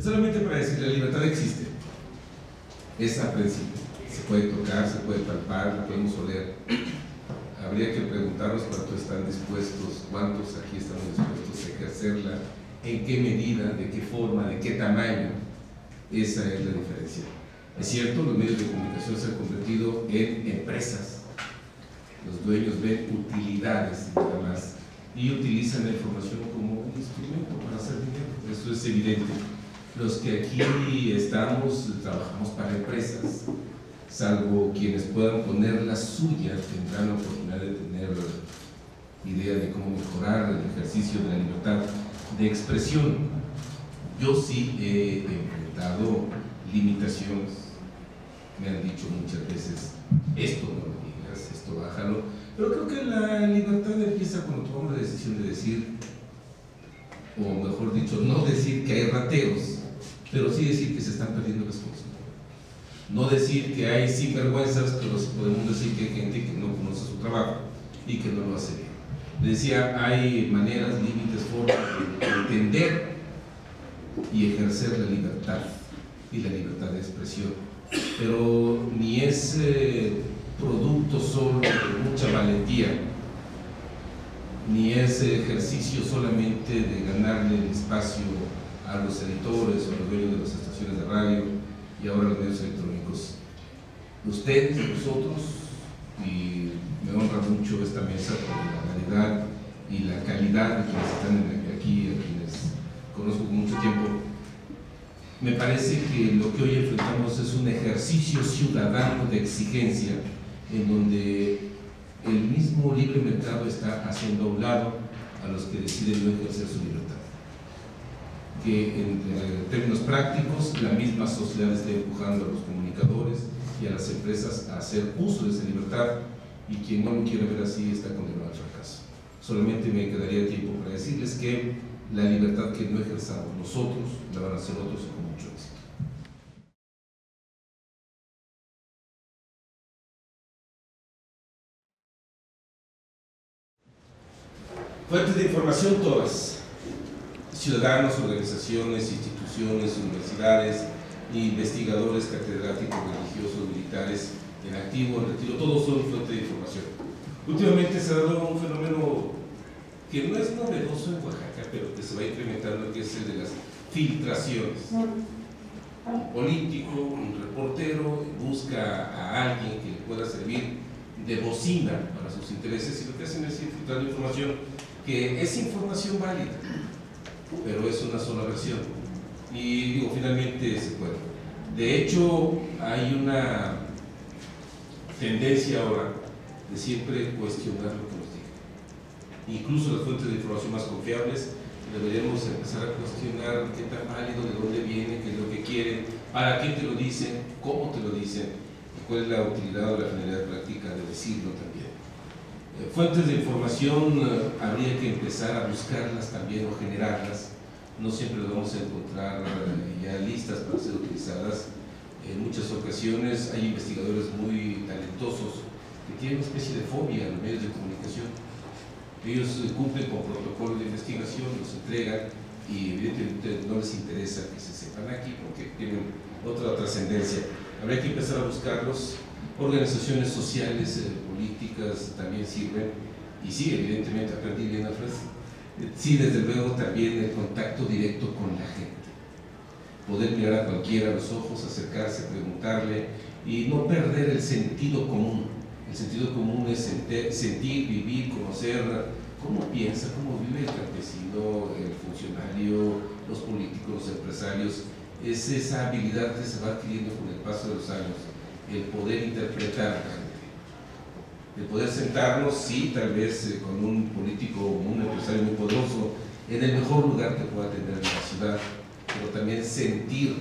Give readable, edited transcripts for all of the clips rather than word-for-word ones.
Solamente para decir, la libertad existe, es aprensible, se puede tocar, se puede palpar, la podemos oler. Habría que preguntarnos cuántos están dispuestos, cuántos aquí estamos dispuestos a ejercerla, en qué medida, de qué forma, de qué tamaño. Esa es la diferencia. Es cierto, los medios de comunicación se han convertido en empresas. Los dueños ven utilidades nada más y utilizan la información como un instrumento para hacer dinero. Eso es evidente. Los que aquí estamos trabajamos para empresas, salvo quienes puedan poner la suya, tendrán la oportunidad de tener idea de cómo mejorar el ejercicio de la libertad de expresión. Yo sí he enfrentado limitaciones. Me han dicho muchas veces, esto no lo digas, esto bájalo, pero creo que la libertad empieza cuando tomamos la decisión de decir, o mejor dicho, no decir que hay rateros, pero sí decir que se están perdiendo las cosas. No decir que hay sinvergüenzas, pero podemos decir que hay gente que no conoce su trabajo y que no lo hace bien. Decía, hay maneras, límites, formas de entender y ejercer la libertad y la libertad de expresión, pero ni es producto solo de mucha valentía, ni es ejercicio solamente de ganarle el espacio a los editores o a los dueños de las estaciones de radio y ahora los medios electrónicos. Ustedes, nosotros, y me honra mucho esta mesa por la variedad y la calidad de quienes están aquí, a quienes conozco con mucho tiempo. Me parece que lo que hoy enfrentamos es un ejercicio ciudadano de exigencia en donde el mismo libre mercado está haciendo a un lado a los que deciden no ejercer su libertad. Que en términos prácticos la misma sociedad está empujando a los comunicadores y a las empresas a hacer uso de esa libertad, y quien no lo quiere ver así está condenado al fracaso. Solamente me quedaría tiempo para decirles que la libertad que no ejerzamos nosotros la van a hacer otros con mucho éxito. Fuentes de información todas: ciudadanos, organizaciones, instituciones, universidades, investigadores, catedráticos, religiosos, militares, en activo, en retiro, todos son fuentes de información. Últimamente se ha dado un fenómeno que no es novedoso en Oaxaca, pero que se va incrementando, que es el de las filtraciones. Un político, un reportero busca a alguien que le pueda servir de bocina para sus intereses, y lo que hacen es filtrar información que es información válida, pero es una sola versión, y digo, finalmente se puede. De hecho, hay una tendencia ahora de siempre cuestionar lo que nos digan. Incluso las fuentes de información más confiables deberíamos empezar a cuestionar qué tan válido, de dónde viene, qué es lo que quieren, para qué te lo dicen, cómo te lo dicen, y cuál es la utilidad o la finalidad práctica de decirlo también. Fuentes de información habría que empezar a buscarlas también o generarlas. No siempre las vamos a encontrar ya listas para ser utilizadas. En muchas ocasiones hay investigadores muy talentosos que tienen una especie de fobia a los medios de comunicación. Ellos cumplen con protocolos de investigación, los entregan, y evidentemente no les interesa que se sepan aquí porque tienen otra trascendencia. Habría que empezar a buscarlos. Organizaciones sociales, políticas también sirven, y sí, evidentemente aprendí bien, Alfred. Sí, desde luego también el contacto directo con la gente, poder mirar a cualquiera a los ojos, acercarse, preguntarle y no perder el sentido común. El sentido común es sentir, vivir, conocer cómo piensa, cómo vive el campesino, el funcionario, los políticos, los empresarios. Es esa habilidad que se va adquiriendo con el paso de los años, el poder interpretar a la gente, el poder sentarnos, sí, tal vez con un político o un empresario muy poderoso, en el mejor lugar que pueda tener en la ciudad, pero también sentir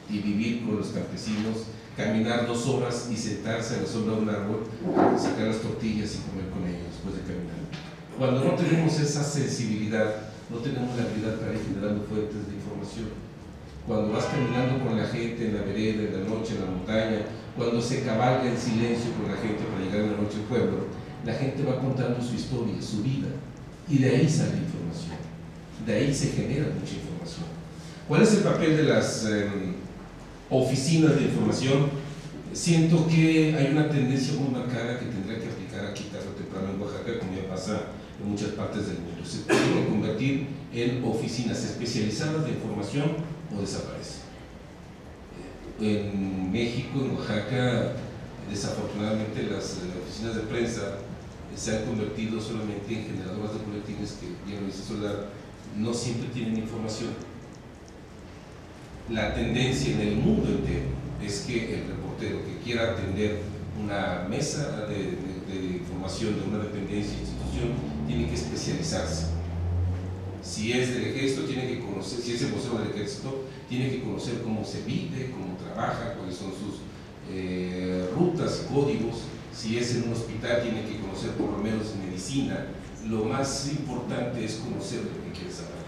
y vivir con los campesinos, caminar 2 horas y sentarse a la sombra de un árbol, sacar las tortillas y comer con ellos después de caminar. Cuando no tenemos esa sensibilidad, no tenemos la habilidad para ir generando fuentes de información. Cuando vas caminando con la gente en la vereda, en la noche, en la montaña, cuando se cabalga en silencio con la gente para llegar en la noche al pueblo, la gente va contando su historia, su vida, y de ahí sale información, de ahí se genera mucha información. ¿Cuál es el papel de las oficinas de información? Siento que hay una tendencia muy marcada que tendrá que aplicar aquí tarde o temprano en Oaxaca, como ya pasa en muchas partes del mundo. Se tiene que convertir en oficinas especializadas de información o desaparece. En México, en Oaxaca, desafortunadamente las oficinas de prensa se han convertido solamente en generadoras de boletines que, bien lo dice Soledad, no siempre tienen información. La tendencia en el mundo entero es que el reportero que quiera atender una mesa de información de una dependencia o institución tiene que especializarse. Si es del ejército, tiene que conocer, si es el vocero del ejército, tiene que conocer cómo se vive, cómo trabaja, cuáles son sus rutas y códigos. Si es en un hospital, tiene que conocer por lo menos medicina. Lo más importante es conocer de lo que quiere saber.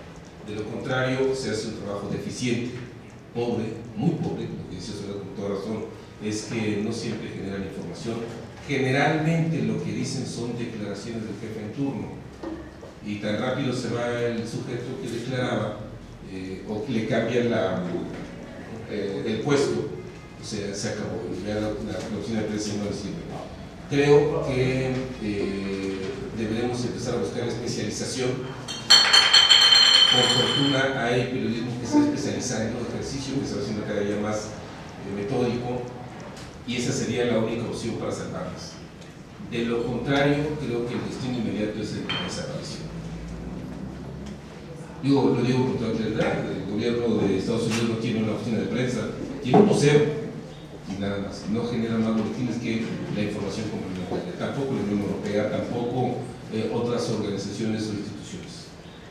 De lo contrario, se hace un trabajo deficiente, pobre, muy pobre, lo que dice Soledad con toda razón, es que no siempre generan información. Generalmente lo que dicen son declaraciones del jefe en turno, y tan rápido se va el sujeto que declaraba o que le cambia el puesto, o sea, se acabó, ya la oficina de prensa no le sirve. Creo que deberemos empezar a buscar especialización. Por fortuna hay periodismo que se especializa en un ejercicio que se va haciendo cada día más metódico, y esa sería la única opción para salvarlas. De lo contrario, creo que el destino inmediato es el de desaparición. Lo digo con toda claridad, el gobierno de Estados Unidos no tiene una oficina de prensa, tiene un vocero y nada más. No genera más boletines que la información complementaria, tampoco la Unión Europea, tampoco otras organizaciones o instituciones.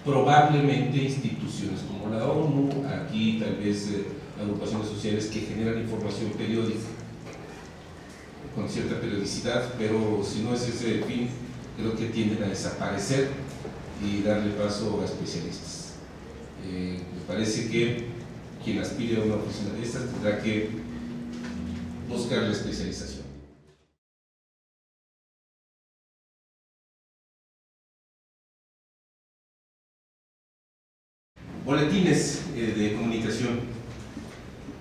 Probablemente instituciones como la ONU, aquí tal vez agrupaciones sociales que generan información periódica con cierta periodicidad, pero si no es ese el fin, creo que tienden a desaparecer y darle paso a especialistas. Me parece que quien aspire a una oficina de estas tendrá que buscar la especialización. Boletines de comunicación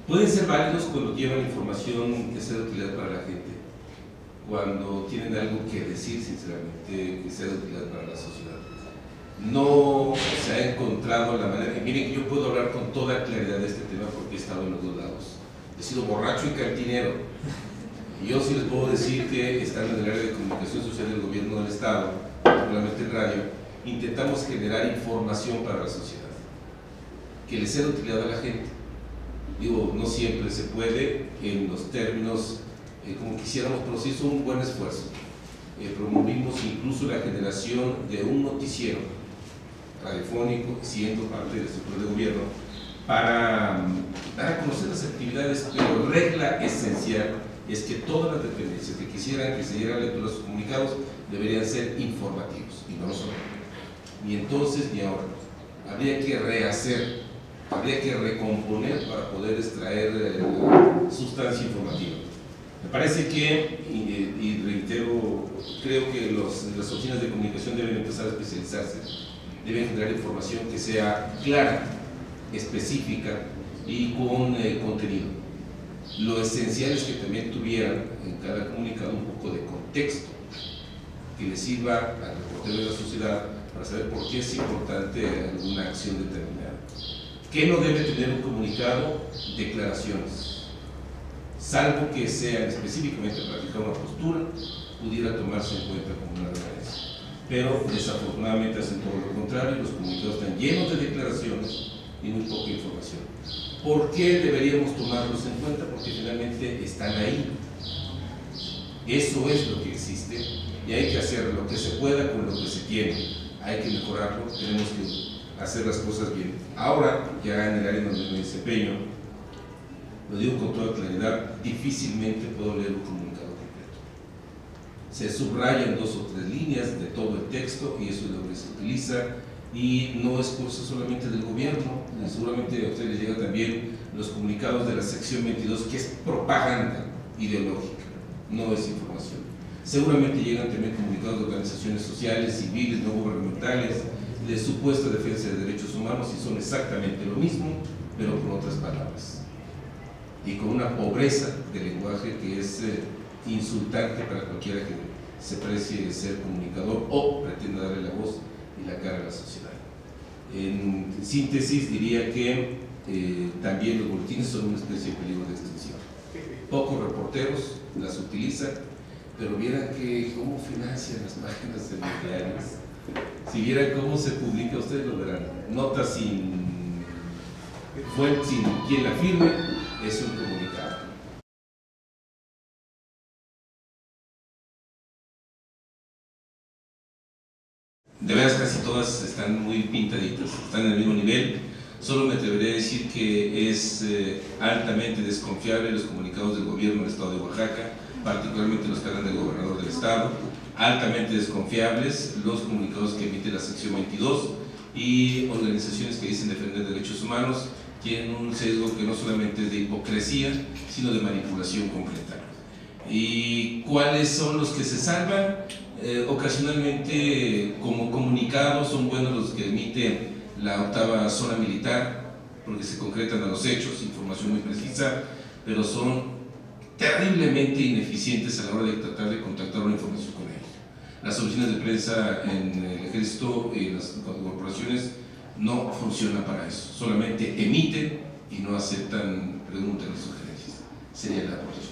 pueden ser válidos cuando llevan información que sea de utilidad para la gente, cuando tienen algo que decir sinceramente que sea de utilidad para la sociedad. No se ha encontrado la manera, y miren que yo puedo hablar con toda claridad de este tema porque he estado en los dos lados. He sido borracho y cantinero, y yo sí les puedo decir que estando en el área de comunicación social del gobierno del estado, particularmente en radio, intentamos generar información para la sociedad que le sea de utilidad a la gente. Digo, no siempre se puede en los términos como quisiéramos, pero sí hizo un buen esfuerzo. Promovimos incluso la generación de un noticiero radiofónico, siendo parte del sector de gobierno, para dar a conocer las actividades, pero regla esencial es que todas las dependencias que quisieran que se dieran lectura a sus comunicados deberían ser informativos, y no lo son. Ni entonces ni ahora. Habría que rehacer, habría que recomponer para poder extraer sustancia informativa. Me parece que, y reitero, creo que las oficinas de comunicación deben empezar a especializarse, deben generar información que sea clara, específica y con contenido. Lo esencial es que también tuvieran en cada comunicado un poco de contexto que le sirva al reportero de la sociedad para saber por qué es importante alguna acción determinada. ¿Qué no debe tener un comunicado? Declaraciones. Salvo que sean específicamente para fijar una postura, pudiera tomarse en cuenta como una referencia. Pero desafortunadamente hacen todo lo contrario, los comunicados están llenos de declaraciones y muy poca información. ¿Por qué deberíamos tomarlos en cuenta? Porque finalmente están ahí. Eso es lo que existe y hay que hacer lo que se pueda con lo que se tiene. Hay que mejorarlo, tenemos que hacer las cosas bien. Ahora, ya en el área donde me desempeño, lo digo con toda claridad, difícilmente puedo leer un comunicado completo. Se subrayan 2 o 3 líneas de todo el texto y eso es lo que se utiliza, y no es cosa solamente del gobierno, seguramente a ustedes les llega también los comunicados de la sección 22, que es propaganda ideológica, no es información. Seguramente llegan también comunicados de organizaciones sociales, civiles, no gubernamentales, de supuesta defensa de derechos humanos, y son exactamente lo mismo, pero con otras palabras, y con una pobreza de lenguaje que es insultante para cualquiera que se precie ser comunicador o pretenda darle la voz y la cara a la sociedad. En síntesis, diría que también los boletines son una especie de peligro de extinción. Pocos reporteros las utilizan, pero vieran que cómo financian las páginas de los diarios. Si vieran cómo se publica, ustedes lo verán. Notas sin quien la firme, es un comunicado. De veras, casi todas están muy pintaditas, están en el mismo nivel. Solo me atreveré a decir que es altamente desconfiable los comunicados del gobierno del estado de Oaxaca, particularmente los que hablan del gobernador del estado, altamente desconfiables los comunicados que emite la sección 22 y organizaciones que dicen defender derechos humanos. Tienen un sesgo que no solamente es de hipocresía, sino de manipulación completa. ¿Y cuáles son los que se salvan? Ocasionalmente, como comunicados, son buenos los que emite la octava zona militar, porque se concretan a los hechos, información muy precisa, pero son terriblemente ineficientes a la hora de tratar de contactar una información con ellos. Las oficinas de prensa en el ejército y en las corporaciones no funcionan para eso, solamente emiten y no aceptan preguntas ni sugerencias. Sería la aportación.